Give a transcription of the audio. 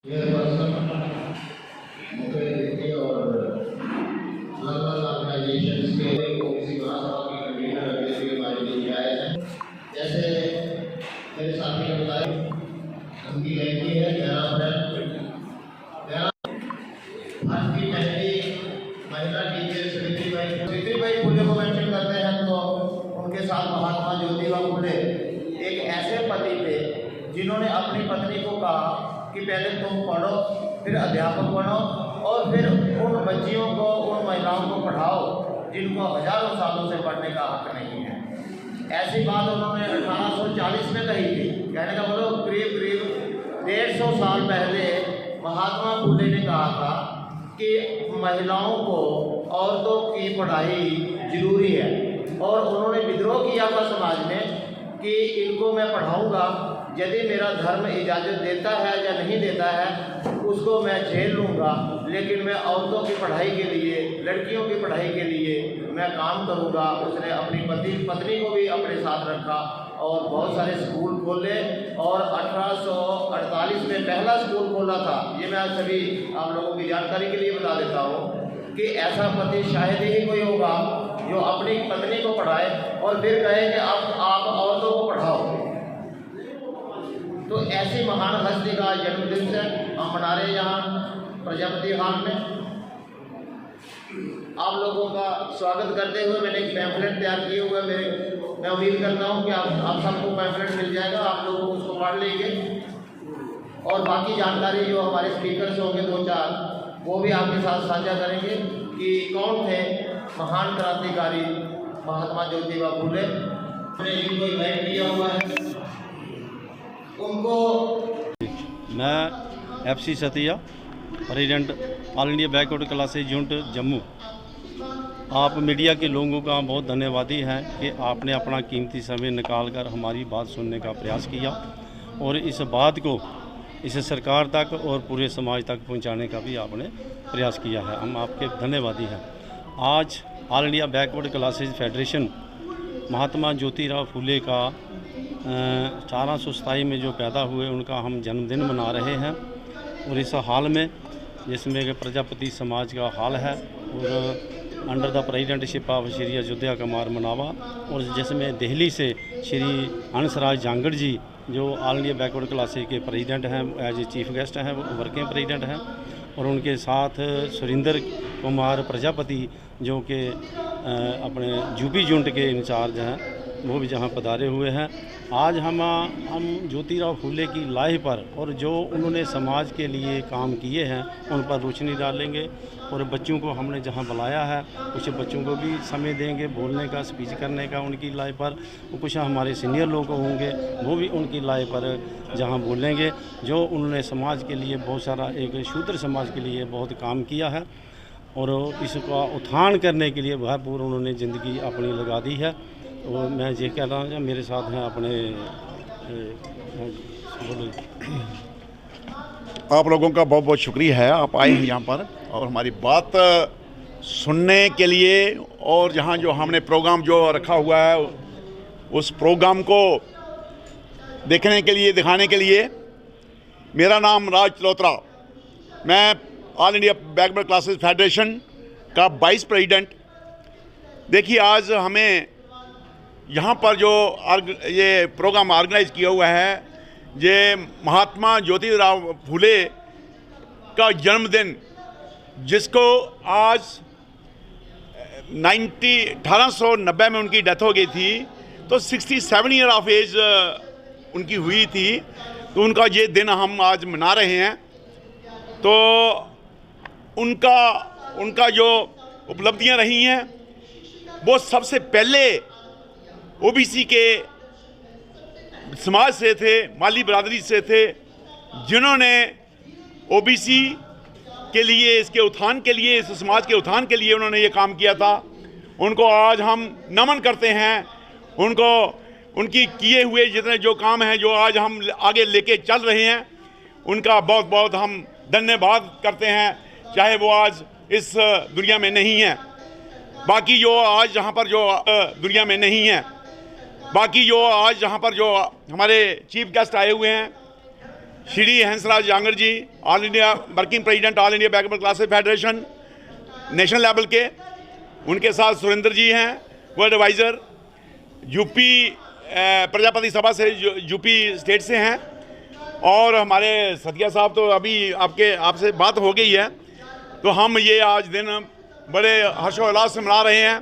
मुख्य अतिथि और अलग-अलग ऑर्गेनाइजेशंस के ओबीसी महासभा के कन्वीनर अभिनेत्री हमारे बीच में आए हैं। जैसे मेरे साथी ने बताया, उनकी जयंती है 11 अप्रैल। आज की पहली महिला टीचर सावित्रीबाई फुले को मेंशन करते हैं तो उनके साथ महात्मा ज्योतिबा फुले एक ऐसे पति थे जिन्होंने अपनी पत्नी को कहा कि पहले तुम पढ़ो, फिर अध्यापक बनो और फिर उन बच्चियों को, उन महिलाओं को पढ़ाओ जिनको हजारों सालों से पढ़ने का हक नहीं है। ऐसी बात उन्होंने 1840 में कही थी। कहने का मतलब करीब 150 साल पहले महात्मा फुले ने कहा था कि महिलाओं को, औरतों की पढ़ाई जरूरी है और उन्होंने विद्रोह किया था समाज में कि इनको मैं पढ़ाऊंगा, यदि मेरा धर्म इजाज़त देता है या नहीं देता है उसको मैं झेल लूँगा, लेकिन मैं औरतों की पढ़ाई के लिए, लड़कियों की पढ़ाई के लिए मैं काम करूँगा। उसने अपनी पत्नी को भी अपने साथ रखा और बहुत सारे स्कूल खोले और 1848 में पहला स्कूल खोला था। ये मैं सभी आप लोगों की जानकारी के लिए बता देता हूँ कि ऐसा पति शायद ही कोई होगा जो अपनी पत्नी को पढ़ाए और फिर कहे कि आप औरतों को पढ़ाओ। तो ऐसी महान हस्ती का जन्मदिन से हम मना रहे हैं यहाँ प्रजापति हॉल में। आप लोगों का स्वागत करते हुए मैंने एक पैम्फलेट तैयार किए हुए मैं उम्मीद करता हूँ कि आप सबको पैम्फलेट मिल जाएगा, आप लोगों को उसको पढ़ लेंगे और बाकी जानकारी जो हमारे स्पीकर्स होंगे 2-4 वो भी आपके साथ साझा करेंगे कि कौन थे महान क्रांतिकारी महात्मा ज्योतिबा फुले। हमने जिनको इन्वाइट किया हुआ है उनको। मैं FC सतिया, president all India backward classes unit Jammu. आप मीडिया के लोगों का बहुत धन्यवादी हैं कि आपने अपना कीमती समय निकालकर हमारी बात सुनने का प्रयास किया और इस बात को इस सरकार तक और पूरे समाज तक पहुंचाने का भी आपने प्रयास किया है। हम आपके धन्यवादी हैं। आज all India backward classes federation Mahatma Jyotirao Phule का 1827 में जो पैदा हुए उनका हम जन्मदिन मना रहे हैं और इस हाल में जिसमें कि प्रजापति समाज का हाल है और under the presidentship of Shri Ayodhya Kumar मनावा और जिसमें दिल्ली से श्री हंसराज जांगड़ जी जो ऑल इंडिया बैकवर्ड क्लासेज के प्रेसिडेंट हैं, एज ए चीफ गेस्ट हैं, वो वर्किंग प्रेसिडेंट हैं और उनके साथ सुरेंद्र कुमार प्रजापति जो कि अपने यूपी यूनिट के इंचार्ज हैं, वो भी जहां पधारे हुए हैं। आज हम ज्योतिराव फुले की लाइफ पर और जो उन्होंने समाज के लिए काम किए हैं उन पर रोशनी डालेंगे और बच्चों को हमने जहां बुलाया है कुछ बच्चों को भी समय देंगे बोलने का, स्पीच करने का उनकी लाइफ पर। कुछ हमारे सीनियर लोग होंगे वो भी उनकी लाइफ पर जहां बोलेंगे जो उन्होंने समाज के लिए बहुत सारा, एक शूद्र समाज के लिए बहुत काम किया है और इसका उत्थान करने के लिए भरपूर उन्होंने ज़िंदगी अपनी लगा दी है। और मैं ये कह रहा हूँ मेरे साथ हैं अपने आप लोगों का बहुत बहुत शुक्रिया है, आप आए हैं यहाँ पर और हमारी बात सुनने के लिए और जहाँ जो हमने प्रोग्राम जो रखा हुआ है उस प्रोग्राम को देखने के लिए, दिखाने के लिए। मेरा नाम राज चलोत्रा, मैं all India backward classes federation का वाइस प्रेसिडेंट। देखिए आज हमें यहाँ पर जो ये प्रोग्राम ऑर्गेनाइज किया हुआ है, ये महात्मा ज्योतिराव फुले का जन्मदिन जिसको आज 1890 में उनकी डेथ हो गई थी, तो 67 ईयर ऑफ एज उनकी हुई थी, तो उनका ये दिन हम आज मना रहे हैं। तो उनका जो उपलब्धियां रही हैं वो सबसे पहले ओबीसी के समाज से थे, माली बरादरी से थे, जिन्होंने ओबीसी के लिए, इसके उत्थान के लिए, इस समाज के उत्थान के लिए उन्होंने ये काम किया था। उनको आज हम नमन करते हैं। उनको उनकी किए हुए जितने जो काम हैं जो आज हम आगे लेके चल रहे हैं उनका बहुत बहुत हम धन्यवाद करते हैं, चाहे वो आज इस दुनिया में नहीं है। बाकी जो आज यहाँ पर जो दुनिया में नहीं है, बाकी जो आज यहाँ पर जो हमारे चीफ गेस्ट आए हुए हैं Shri Hansraj Jangar ji, all India working president all India backward classes federation national level के, उनके साथ सुरेंद्र जी हैं, वो एडवाइज़र यूपी प्रजापति सभा से, यूपी स्टेट से हैं, और हमारे सतिया साहब तो अभी आपसे बात हो गई है। तो हम ये आज दिन बड़े हर्षोल्लास से मना रहे हैं